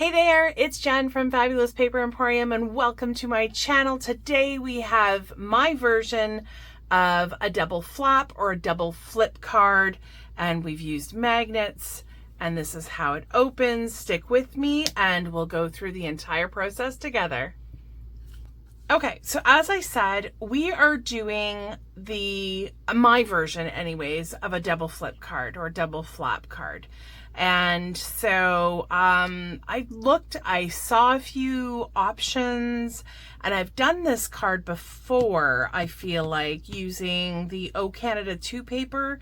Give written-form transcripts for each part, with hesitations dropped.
Hey there, it's Jen from Fabulous Paper Emporium and welcome to my channel. Today we have my version of a double flap or a double flip card, and we've used magnets, and this is how it opens. Stick with me and we'll go through the entire process together. Okay, so as I said, we are doing my version anyways of a double flip card or double flap card. And so I saw a few options, and I've done this card before, I feel like, using the O Canada 2 paper.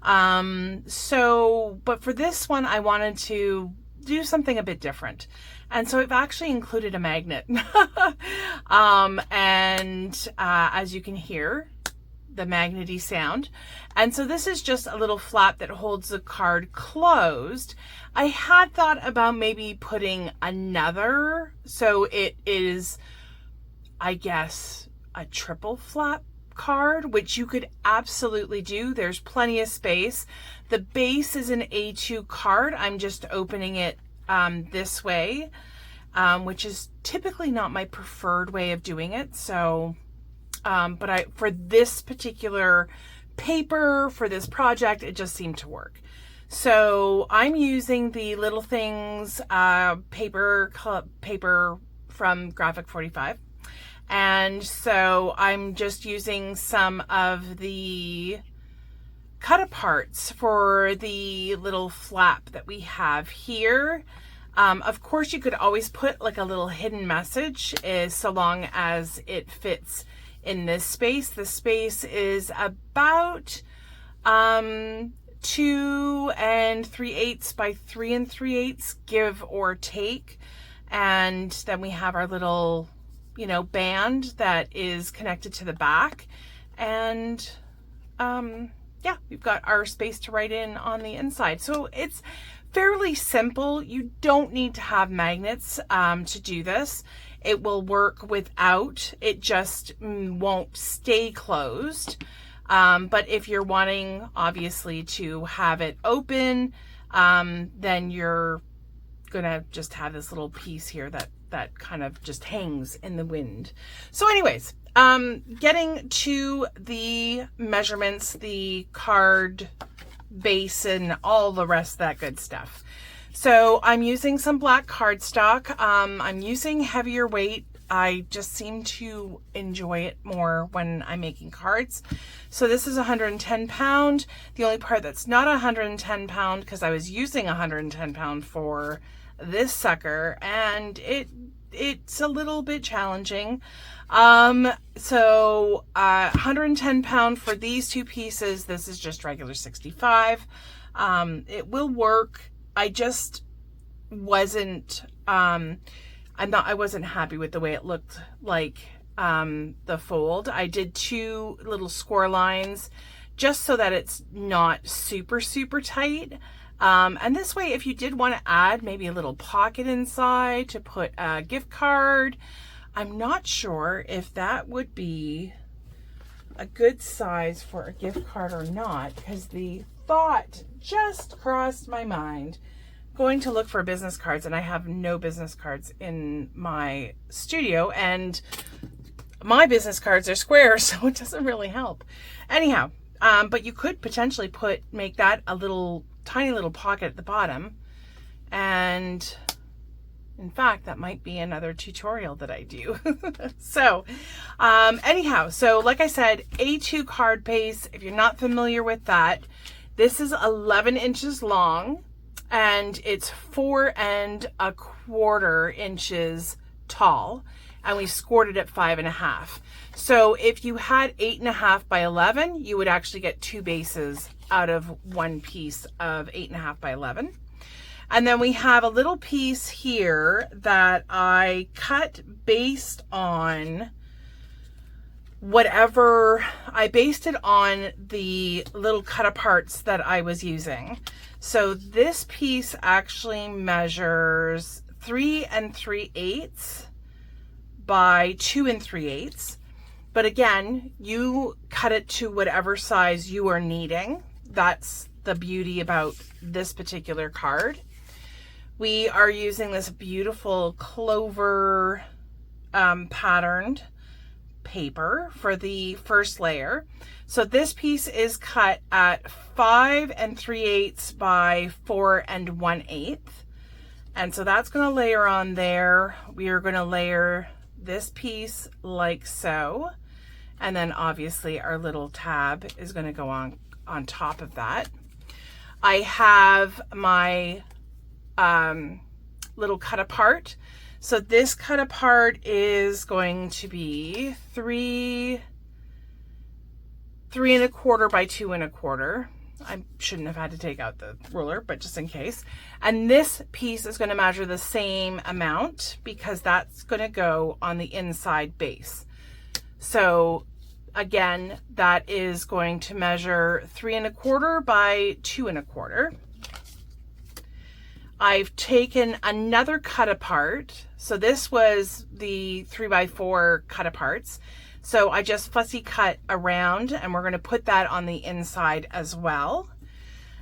But for this one, I wanted to do something a bit different. And so I've actually included a magnet. As you can hear, the magnety sound. And so this is just a little flap that holds the card closed. I had thought about maybe putting another, so it is, I guess, a triple flap card, which you could absolutely do. There's plenty of space. The base is an A2 card. I'm just opening it this way, which is typically not my preferred way of doing it. So but for this particular paper, for this project, it just seemed to work. So I'm using the Little Things paper from Graphic 45. And so I'm just using some of the cut aparts for the little flap that we have here. Of course, you could always put like a little hidden message, so long as it fits in this space. The space is about 2 3/8 by 3 3/8, give or take. And then we have our little, band that is connected to the back. And yeah, we've got our space to write in on the inside. So it's fairly simple. You don't need to have magnets to do this. It will work without, it just won't stay closed. But if you're wanting, obviously, to have it open, then you're gonna just have this little piece here that kind of just hangs in the wind. So anyways, getting to the measurements, the card base and all the rest of that good stuff. So I'm using some black cardstock. I'm using heavier weight. I just seem to enjoy it more when I'm making cards. So this is 110 pound. The only part that's not 110 pound, because I was using 110 pound for this sucker, and it's a little bit challenging. 110 pound for these two pieces. This is just regular 65. It will work. I just wasn't, I wasn't happy with the way it looked like, the fold. I did 2 little score lines just so that it's not super, super tight. And this way, if you did want to add maybe a little pocket inside to put a gift card, I'm not sure if that would be a good size for a gift card or not, because the thought just crossed my mind going to look for business cards, and I have no business cards in my studio, and my business cards are square, so it doesn't really help. Anyhow, but you could potentially make that a tiny little pocket at the bottom, and in fact, that might be another tutorial that I do. So anyhow, so like I said, A2 card base. If you're not familiar with that, this is 11 inches long, and it's 4 1/4 inches tall, and we scored it at 5.5. So if you had 8.5 by 11, you would actually get 2 bases out of one piece of 8.5 by 11. And then we have a little piece here that I cut based on I based it on the little cut aparts that I was using. So this piece actually measures 3 3/8 by 2 3/8. But again, you cut it to whatever size you are needing. That's the beauty about this particular card. We are using this beautiful clover patterned paper for the first layer. So this piece is cut at 5 3/8 by 4 1/8. And so that's going to layer on there. We are going to layer this piece like so. And then obviously our little tab is going to go on top of that. I have my little cut apart. So this cut apart is going to be 3 1/4 by 2 1/4. I shouldn't have had to take out the ruler, but just in case. And this piece is going to measure the same amount because that's going to go on the inside base. So again, that is going to measure 3 1/4 by 2 1/4. I've taken another cut apart. So this was the 3x4 cut aparts. So I just fussy cut around and we're going to put that on the inside as well.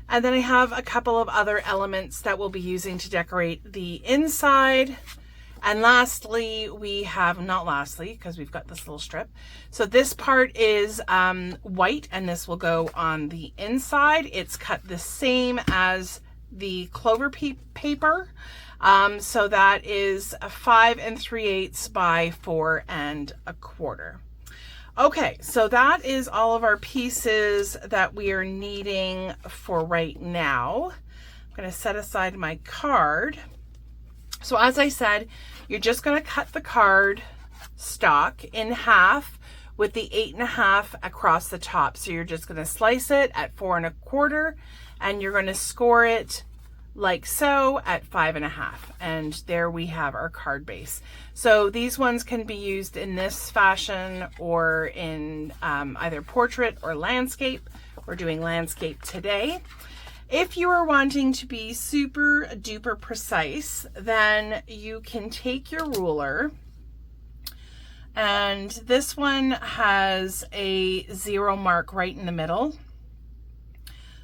And then I have a couple of other elements that we'll be using to decorate the inside. And lastly, we have, not lastly, because we've got this little strip. So this part is white and this will go on the inside. It's cut the same as the clover paper. So that is a 5 3/8 by 4 1/4. Okay, so that is all of our pieces that we are needing for right now. I'm going to set aside my card. So as I said, you're just going to cut the card stock in half with the 8 1/2 across the top. So you're just going to slice it at 4 1/4 and you're going to score it like so at 5 1/2. And there we have our card base. So these ones can be used in this fashion or in either portrait or landscape. We're doing landscape today. If you are wanting to be super duper precise, then you can take your ruler, and this one has a 0 mark right in the middle.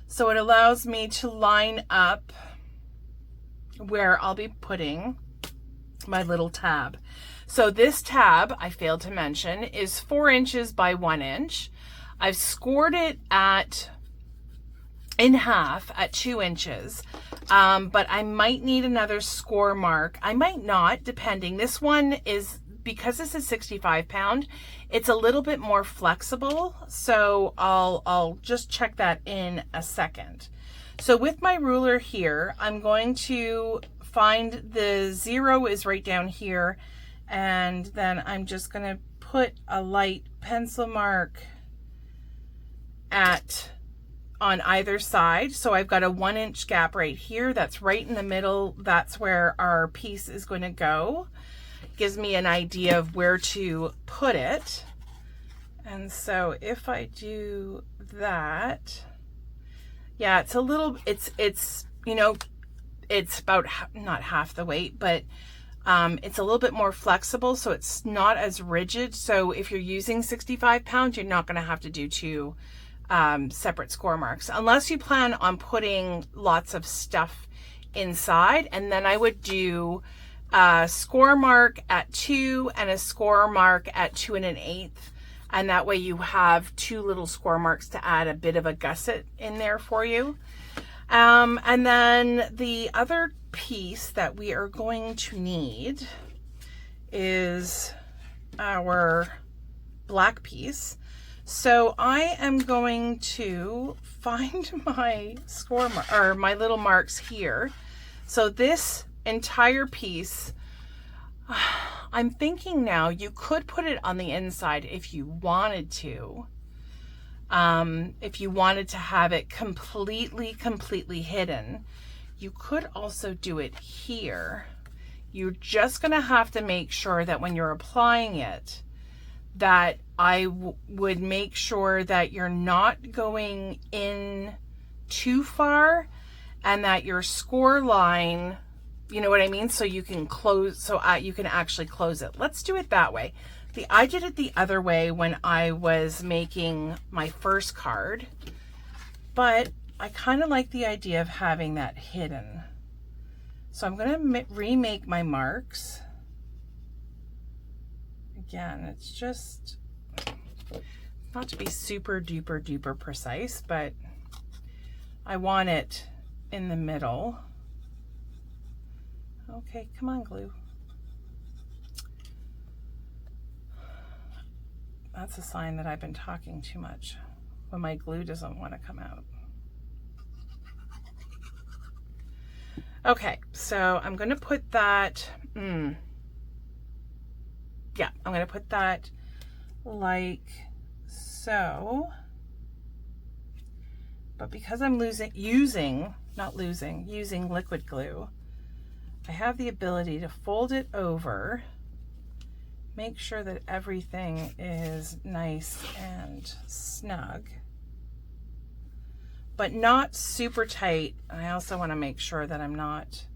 So it allows me to line up where I'll be putting my little tab. So this tab, I failed to mention, is 4 inches by 1 inch. I've scored it in half at 2 inches, but I might need another score mark. I might not, depending. This one is, because this is 65 pound, it's a little bit more flexible. So I'll just check that in a second. So with my ruler here, I'm going to find the 0 is right down here. And then I'm just going to put a light pencil mark on either side. So I've got a 1 inch gap right here. That's right in the middle. That's where our piece is going to go. Gives me an idea of where to put it. And so if I do that, yeah, it's a little, it's, you know, it's about not half the weight, but it's a little bit more flexible, so it's not as rigid. So if you're using 65 pounds, you're not going to have to do 2 separate score marks, unless you plan on putting lots of stuff inside. And then I would do a score mark at 2 and a score mark at 2 1/8. And that way you have 2 little score marks to add a bit of a gusset in there for you. And then the other piece that we are going to need is our black piece. So I am going to find my score or my little marks here. So this entire piece, I'm thinking now you could put it on the inside if you wanted to. If you wanted to have it completely hidden, you could also do it here. You're just going to have to make sure that when you're applying it, that I would make sure that you're not going in too far and that your score line, you know what I mean? So you can close, so you can actually close it. Let's do it that way. I did it the other way when I was making my first card, but I kind of like the idea of having that hidden. So I'm going to remake my marks. Again, it's just not to be super duper duper precise, but I want it in the middle. Okay, come on, glue. That's a sign that I've been talking too much, when my glue doesn't want to come out. Okay, so I'm going to put that, I'm going to put that like so. But because I'm using liquid glue, I have the ability to fold it over, make sure that everything is nice and snug, but not super tight. I also want to make sure that I'm not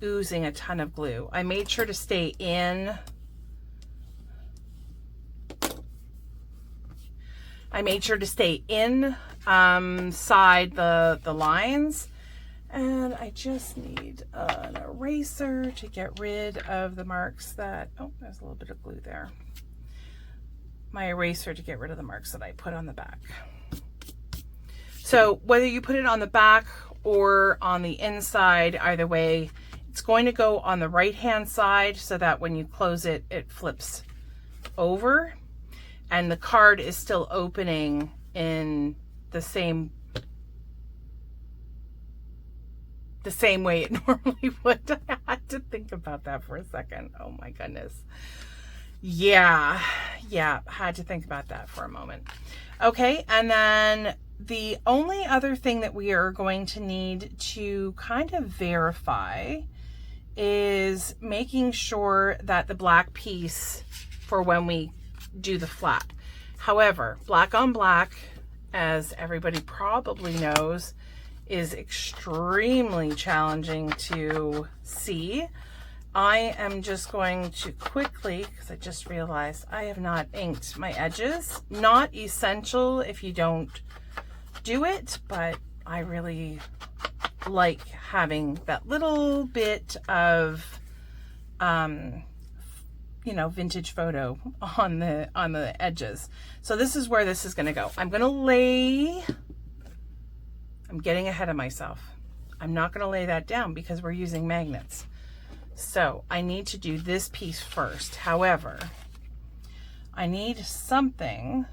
oozing a ton of glue. I made sure to stay inside the lines, and I just need an eraser to get rid of the marks that, oh, there's a little bit of glue there. My eraser to get rid of the marks that I put on the back. So whether you put it on the back or on the inside, either way, it's going to go on the right hand side so that when you close it, it flips over, and the card is still opening in the same way it normally would. I had to think about that for a second. Oh my goodness. Yeah, had to think about that for a moment. Okay, and then the only other thing that we are going to need to kind of verify is making sure that the black piece for when we do the flap. However, black on black, as everybody probably knows, is extremely challenging to see. I am just going to quickly, because I just realized I have not inked my edges. Not essential if you don't do it, but I really like having that little bit of vintage photo on the edges. So this is where this is going to go. I'm getting ahead of myself. I'm not going to lay that down because we're using magnets. So I need to do this piece first. However, I need something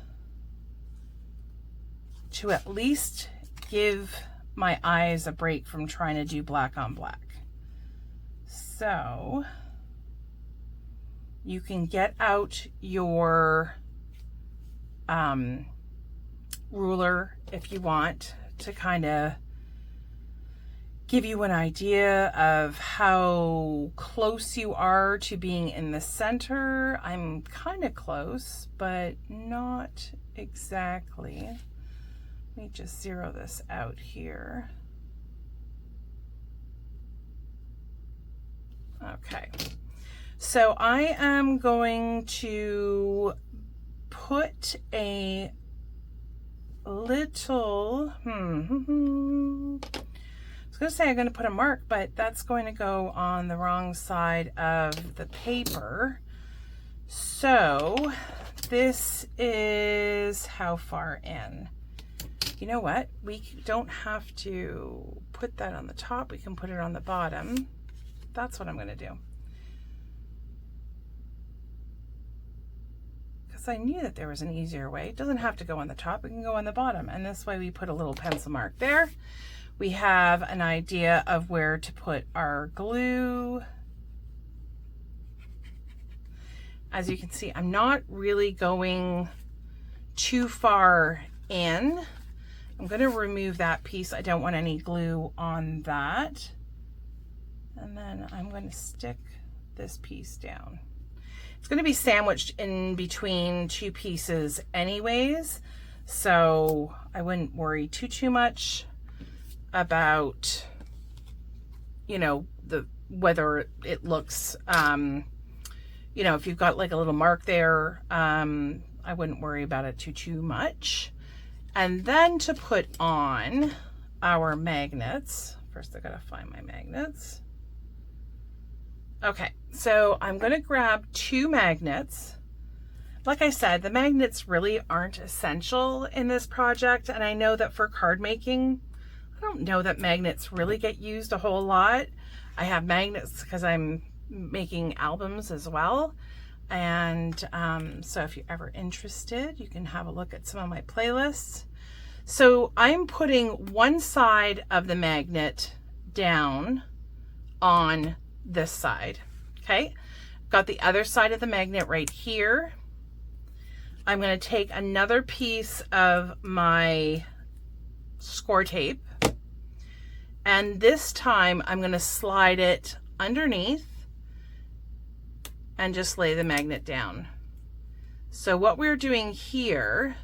to at least give my eyes a break from trying to do black on black. So you can get out your ruler if you want to kind of give you an idea of how close you are to being in the center. I'm kind of close, but not exactly. Let me just zero this out here. Okay. So I am going to put a little, I was going to say I'm going to put a mark, but that's going to go on the wrong side of the paper. So this is how far in? You know what? We don't have to put that on the top. We can put it on the bottom. That's what I'm going to do. Because I knew that there was an easier way. It doesn't have to go on the top. It can go on the bottom. And this way we put a little pencil mark there. We have an idea of where to put our glue. As you can see, I'm not really going too far in. I'm going to remove that piece. I don't want any glue on that. And then I'm going to stick this piece down. It's going to be sandwiched in between two pieces anyways, so I wouldn't worry too much about, whether it looks, if you've got like a little mark there, I wouldn't worry about it too much. And then to put on our magnets, first I gotta find my magnets. Okay, so I'm going to grab 2 magnets. Like I said, the magnets really aren't essential in this project, and I know that for card making, I don't know that magnets really get used a whole lot. I have magnets because I'm making albums as well, and so if you're ever interested, you can have a look at some of my playlists. So I'm putting one side of the magnet down on this side. Okay, got the other side of the magnet right here. I'm going to take another piece of my score tape, and this time I'm going to slide it underneath and just lay the magnet down. So what we're doing here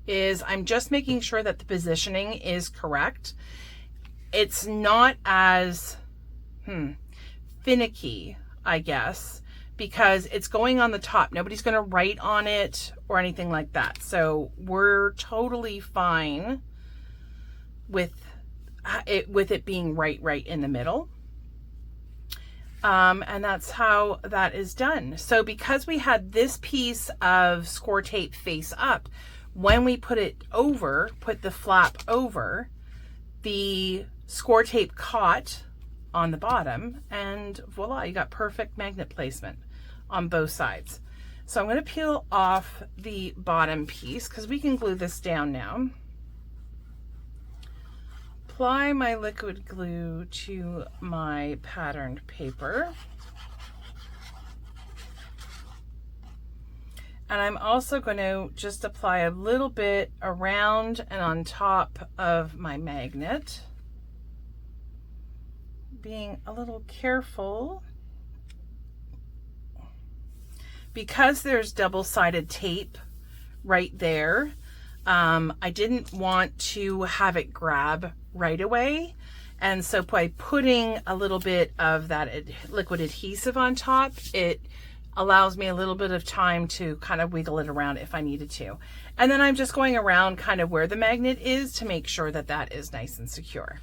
is I'm just making sure that the positioning is correct. It's not as finicky, I guess, because it's going on the top. Nobody's going to write on it or anything like that. So we're totally fine with it being right in the middle. And that's how that is done. So because we had this piece of score tape face up, when we put the flap over, the score tape caught on the bottom, and voila, you got perfect magnet placement on both sides. So I'm going to peel off the bottom piece because we can glue this down now. Apply my liquid glue to my patterned paper. And I'm also going to just apply a little bit around and on top of my magnet, being a little careful because there's double-sided tape right there. I didn't want to have it grab right away, and so by putting a little bit of that liquid adhesive on top, it allows me a little bit of time to kind of wiggle it around if I needed to. And then I'm just going around kind of where the magnet is to make sure that that is nice and secure.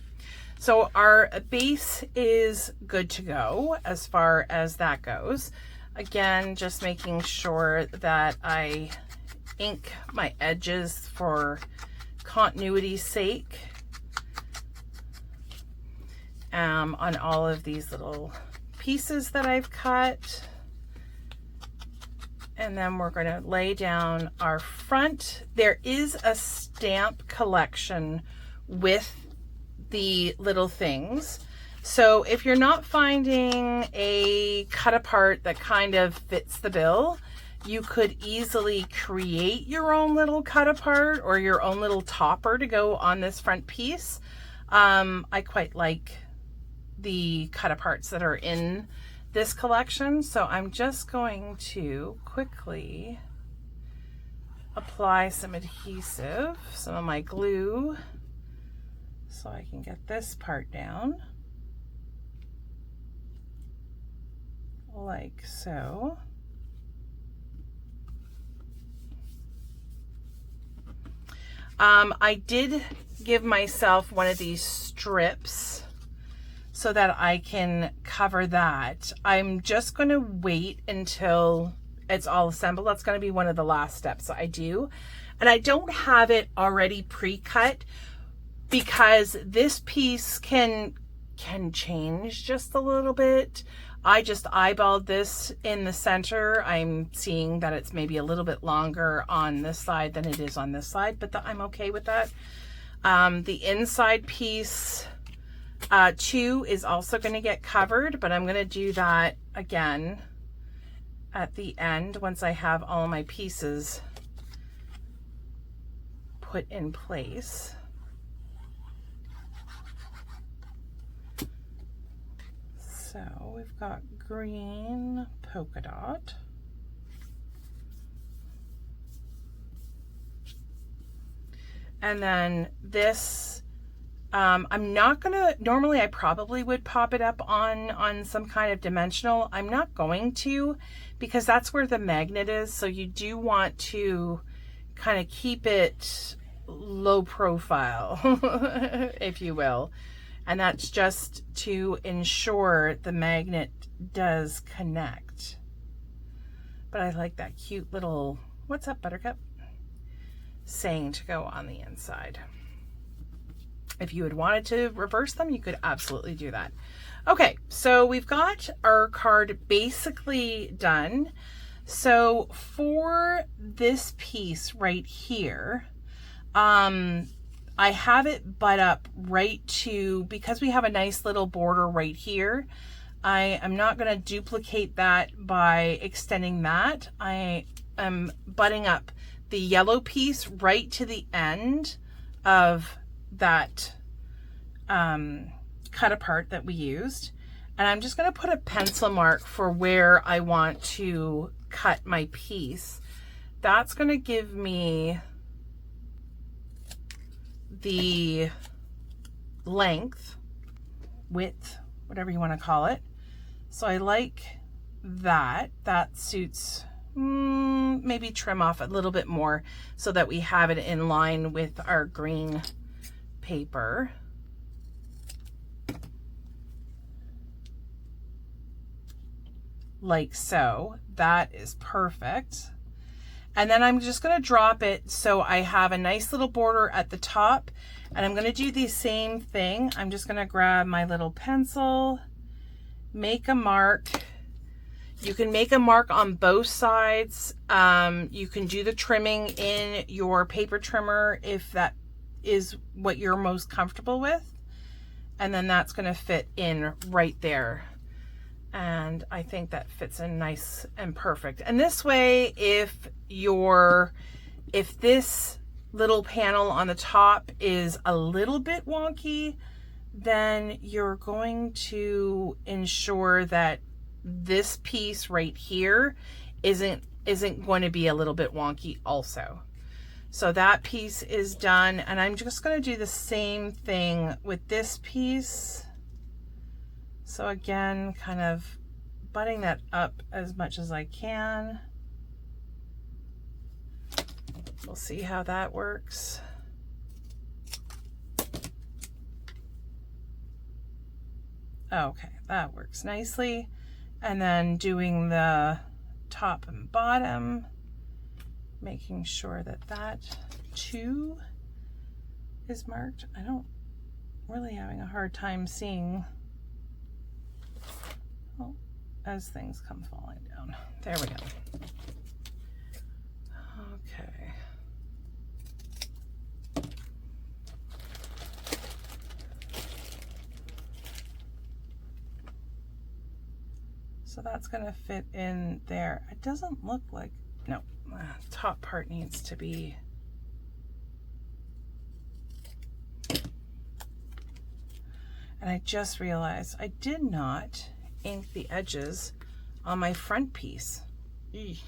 So our base is good to go as far as that goes. Again, just making sure that I ink my edges for continuity's sake on all of these little pieces that I've cut. And then we're going to lay down our front. There is a stamp collection with the little things. So if you're not finding a cut apart that kind of fits the bill, you could easily create your own little cut apart or your own little topper to go on this front piece. I quite like the cut aparts that are in this collection, so I'm just going to quickly apply some adhesive, some of my glue, so I can get this part down like so. I did give myself one of these strips so that I can cover that. I'm just going to wait until it's all assembled. That's going to be one of the last steps that I do. And I don't have it already pre-cut because this piece can change just a little bit. I just eyeballed this in the center. I'm seeing that it's maybe a little bit longer on this side than it is on this side, but I'm okay with that. The inside piece too is also going to get covered, but I'm going to do that again at the end once I have all my pieces put in place. So we've got green polka dot. And then this, I'm not gonna, normally I probably would pop it up on some kind of dimensional. I'm not going to, because that's where the magnet is. So you do want to kind of keep it low profile, if you will. And that's just to ensure the magnet does connect. But I like that cute little, what's up, Buttercup, saying to go on the inside. If you had wanted to reverse them, you could absolutely do that. Okay, so we've got our card basically done. So for this piece right here, I have it butt up right to, because we have a nice little border right here, I am not going to duplicate that by extending that. I am butting up the yellow piece right to the end of that cut apart that we used. And I'm just going to put a pencil mark for where I want to cut my piece. That's going to give me the length, width, whatever you want to call it. So I like that. That suits, maybe trim off a little bit more so that we have it in line with our green paper. Like so. That is perfect. And then I'm just going to drop it so I have a nice little border at the top. And I'm going to do the same thing. I'm just going to grab my little pencil, make a mark. You can make a mark on both sides. You can do the trimming in your paper trimmer if that is what you're most comfortable with. And then that's going to fit in right there. And I think that fits in nice and perfect. And this way, if this little panel on the top is a little bit wonky, then you're going to ensure that this piece right here isn't going to be a little bit wonky also. So that piece is done, and I'm just going to do the same thing with this piece. So again, kind of butting that up as much as I can. We'll see how that works. Okay, that works nicely. And then doing the top and bottom, making sure that that too is marked. I don't really having a hard time seeing as things come falling down. There we go. Okay. So that's going to fit in there. It doesn't look like, no, the top part needs to be. And I just realized I did not ink the edges on my front piece. Eesh.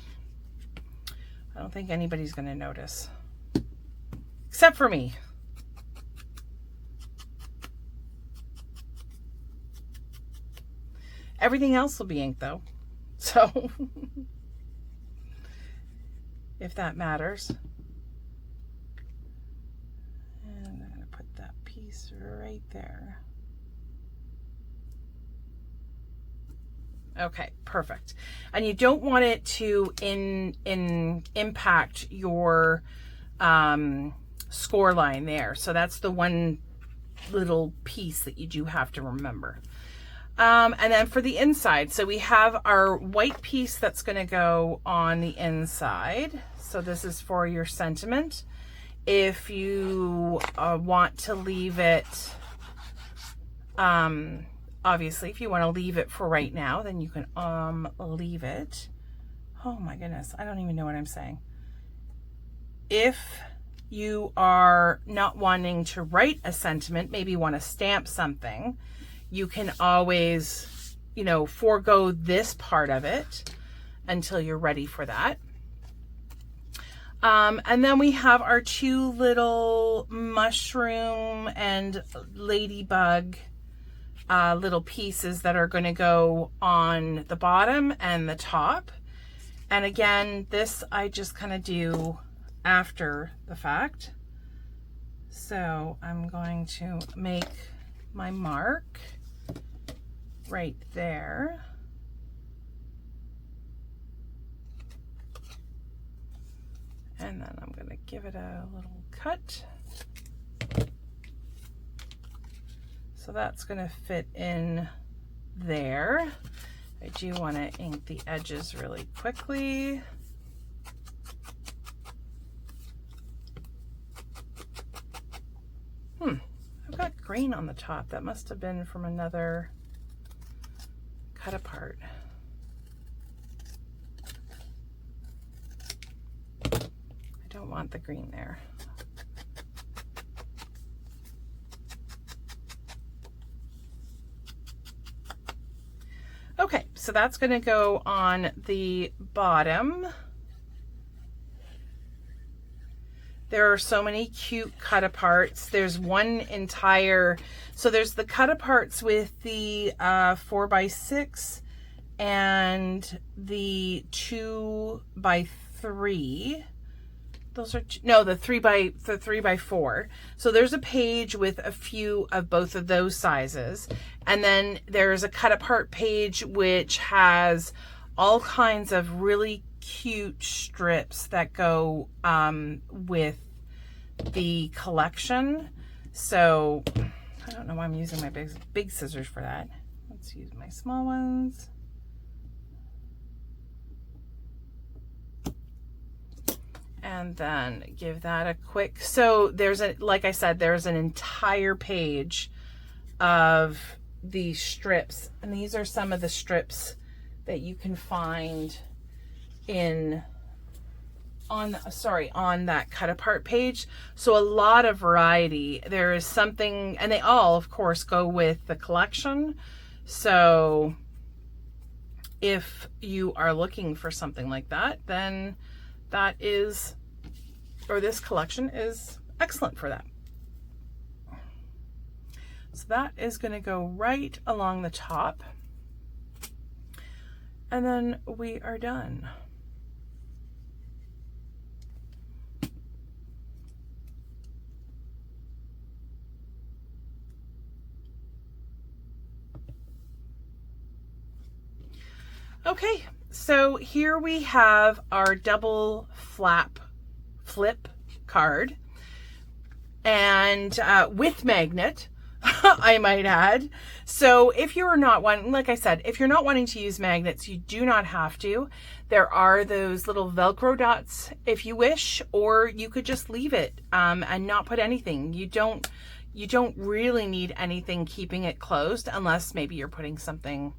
I don't think anybody's going to notice, except for me. Everything else will be inked though, so if that matters. And I'm going to put that piece right there. Okay, perfect. And you don't want it to impact your score line there. So that's the one little piece that you do have to remember. And then for the inside, so we have our white piece that's going to go on the inside. So this is for your sentiment. If you want to leave it, obviously, if you want to leave it for right now, then you can leave it. Oh my goodness, I don't even know what I'm saying. If you are not wanting to write a sentiment, maybe you want to stamp something, you can always, you know, forego this part of it until you're ready for that. And then we have our two little mushroom and ladybug little pieces that are going to go on the bottom and the top. And again, this I just kind of do after the fact. So I'm going to make my mark right there. And then I'm going to give it a little cut. So that's going to fit in there. I do want to ink the edges really quickly. I've got green on the top. That must have been from another cut apart. I don't want the green there. Okay, so that's going to go on the bottom. There are so many cute cut aparts. There's one entire, so there's the cut aparts with the 4x6 and the 2x3. Those are, no, the 3x4. So there's a page with a few of both of those sizes. And then there's a cut apart page which has all kinds of really cute strips that go with the collection. So I don't know why I'm using my big scissors for that. Let's use my small ones. And then give that a quick, so there's a, like I said, there's an entire page of these strips, and these are some of the strips that you can find on that cut apart page. So a lot of variety. There is something, and they all of course go with the collection. So if you are looking for something like that, then that is, or this collection is excellent for that. So that is going to go right along the top, and then we are done. Okay, so here we have our double flip card, and with magnet, I might add. So if you're not wanting, like I said, if you're not wanting to use magnets, you do not have to. There are those little Velcro dots if you wish, or you could just leave it and not put anything. You don't really need anything keeping it closed, unless maybe you're putting something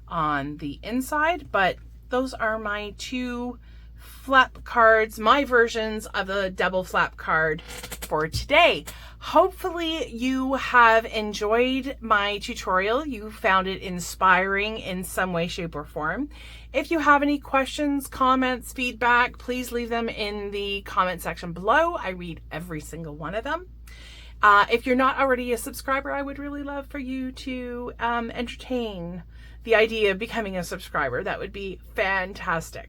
on the inside. But those are my two flap cards, my versions of the double flap card for today. Hopefully you have enjoyed my tutorial. You found it inspiring in some way, shape, or form. If you have any questions, comments, feedback, please leave them in the comment section below. I read every single one of them. If you're not already a subscriber, I would really love for you to entertain the idea of becoming a subscriber. That would be fantastic.